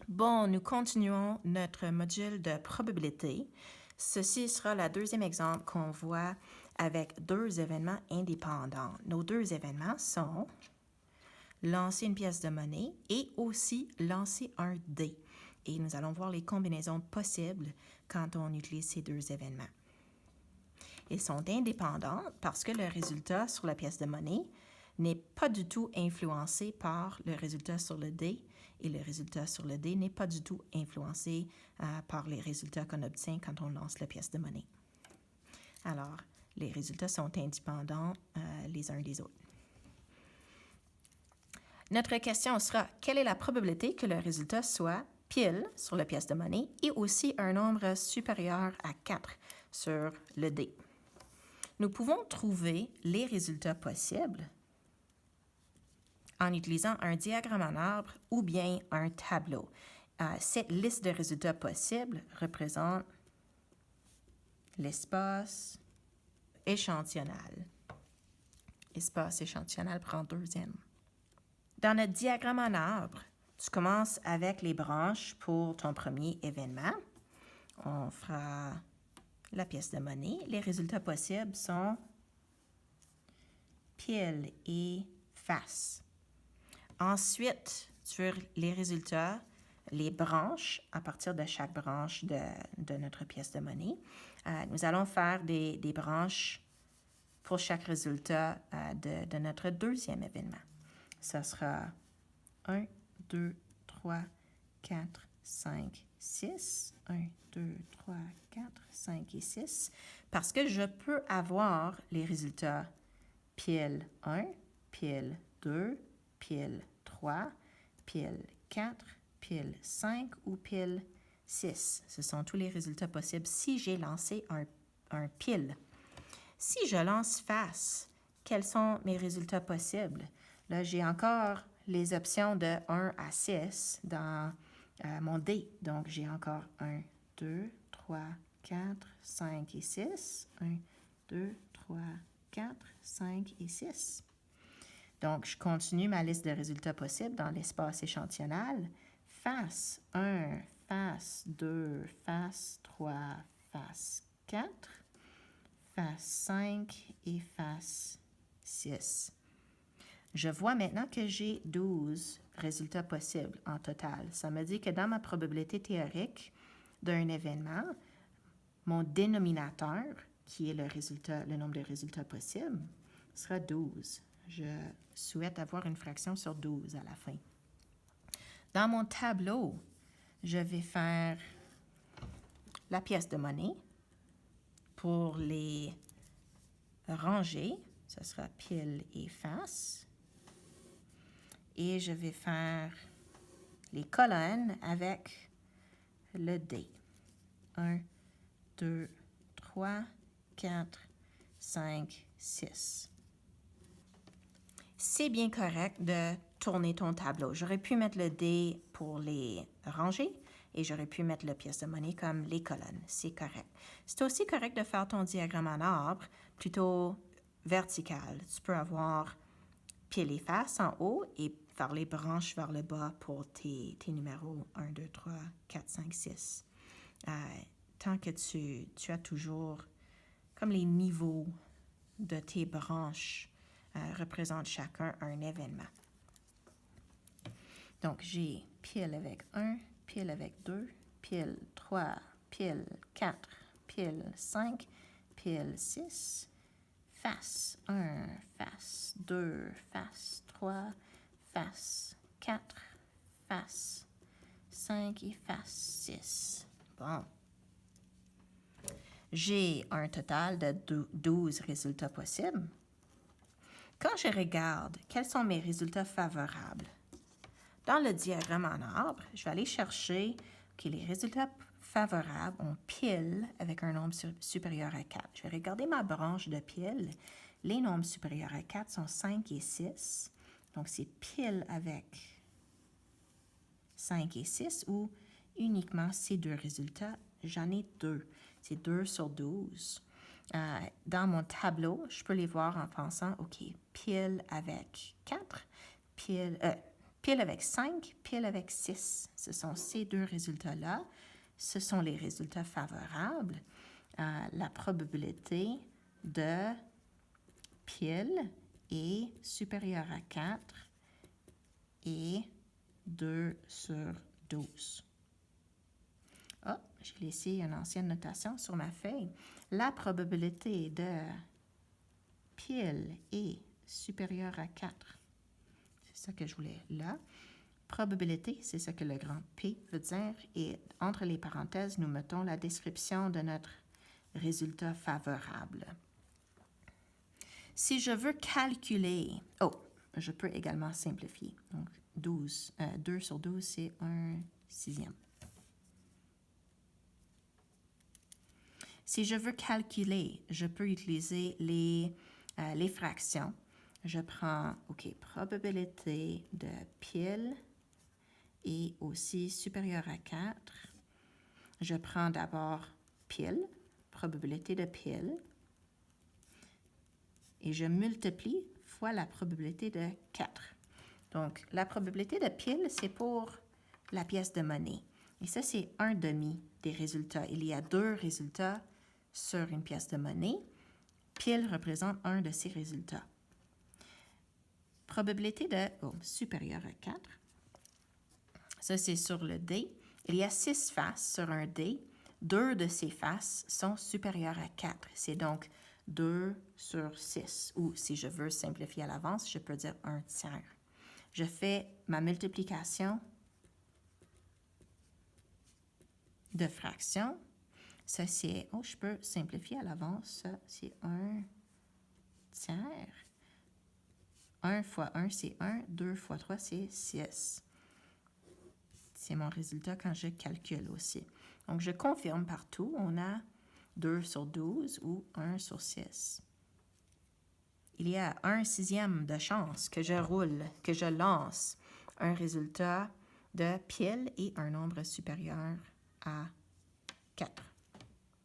Bon, nous continuons notre module de probabilité. Ceci sera le deuxième exemple qu'on voit avec deux événements indépendants. Nos deux événements sont lancer une pièce de monnaie et aussi lancer un dé. Et nous allons voir les combinaisons possibles quand on utilise ces deux événements. Ils sont indépendants parce que le résultat sur la pièce de monnaie n'est pas du tout influencé par le résultat sur le dé et le résultat sur le dé n'est pas du tout influencé par les résultats qu'on obtient quand on lance la pièce de monnaie. Alors, les résultats sont indépendants les uns des autres. Notre question sera, quelle est la probabilité que le résultat soit pile sur la pièce de monnaie et aussi un nombre supérieur à 4 sur le dé? Nous pouvons trouver les résultats possibles en utilisant un diagramme en arbre ou bien un tableau. Cette liste de résultats possibles représente l'espace échantillonnal. Espace échantillonnal prend deuxième. Dans notre diagramme en arbre, tu commences avec les branches pour ton premier événement. On fera la pièce de monnaie. Les résultats possibles sont pile et face. Ensuite, sur les résultats, les branches, à partir de chaque branche de notre pièce de monnaie, nous allons faire des branches pour chaque résultat de notre deuxième événement. Ça sera 1, 2, 3, 4, 5, 6. 1, 2, 3, 4, 5 et 6. Parce que je peux avoir les résultats pile 1, pile 2, pile 3, pile 4, pile 5 ou pile 6. Ce sont tous les résultats possibles si j'ai lancé un pile. Si je lance face, quels sont mes résultats possibles? Là, j'ai encore les options de 1 à 6 dans mon dé. Donc, j'ai encore 1, 2, 3, 4, 5 et 6. 1, 2, 3, 4, 5 et 6. Donc, je continue ma liste de résultats possibles dans l'espace échantillonnal. Face 1, face 2, face 3, face 4, face 5 et face 6. Je vois maintenant que j'ai 12 résultats possibles en total. Ça me dit que dans ma probabilité théorique d'un événement, mon dénominateur, qui est le nombre de résultats possibles, sera 12. Je souhaite avoir une fraction sur 12 à la fin. Dans mon tableau, je vais faire la pièce de monnaie. Pour les ranger, ce sera pile et face. Et je vais faire les colonnes avec le dé. 1, 2, 3, 4, 5, 6. C'est bien correct de tourner ton tableau. J'aurais pu mettre le dé pour les ranger et j'aurais pu mettre la pièce de monnaie comme les colonnes. C'est correct. C'est aussi correct de faire ton diagramme en arbre plutôt vertical. Tu peux avoir pile et face en haut et faire les branches vers le bas pour tes numéros 1, 2, 3, 4, 5, 6. Tant que tu as toujours comme les niveaux de tes branches représentent chacun un événement. Donc, j'ai pile avec 1, pile avec 2, pile 3, pile 4, pile 5, pile 6, face 1, face 2, face 3, face 4, face 5 et face 6. Bon. J'ai un total de 12 résultats possibles. Quand je regarde quels sont mes résultats favorables, dans le diagramme en arbre, je vais aller chercher que les résultats favorables ont pile avec un nombre supérieur à 4. Je vais regarder ma branche de pile. Les nombres supérieurs à 4 sont 5 et 6. Donc, c'est pile avec 5 et 6 ou uniquement ces deux résultats. J'en ai deux. C'est 2 sur 12. Dans mon tableau, je peux les voir en pensant, OK, pile avec 4, pile Pile avec 5, pile avec 6. Ce sont ces deux résultats-là. Ce sont les résultats favorables. La probabilité de pile est supérieure à 4 et 2 sur 12. Oh, j'ai laissé une ancienne notation sur ma feuille. La probabilité de pile est supérieure à 4. C'est ça que je voulais là. Probabilité, c'est ce que le grand P veut dire. Et entre les parenthèses, nous mettons la description de notre résultat favorable. Si je veux calculer... Oh, je peux également simplifier. Donc, 2 sur 12, c'est 1/6. Si je veux calculer, je peux utiliser les fractions. Je prends, OK, probabilité de pile est aussi supérieure à 4. Je prends d'abord pile, probabilité de pile, et je multiplie fois la probabilité de 4. Donc, la probabilité de pile, c'est pour la pièce de monnaie. Et ça, c'est 1/2 des résultats. Il y a 2 résultats sur une pièce de monnaie. Pile représente un de ces résultats. Probabilité de supérieure à 4. Ça, c'est sur le dé. Il y a 6 faces sur un dé. 2 de ces faces sont supérieures à 4. C'est donc 2 sur 6. Ou si je veux simplifier à l'avance, je peux dire 1/3. Je fais ma multiplication de fractions. Ça, c'est... Oh, je peux simplifier à l'avance. Ça, c'est 1/3. 1 fois 1, c'est 1. 2 fois 3, c'est 6. C'est mon résultat quand je calcule aussi. Donc, je confirme partout. On a 2 sur 12 ou 1 sur 6. Il y a 1/6 de chance que je roule, que je lance un résultat de pile et un nombre supérieur à 4.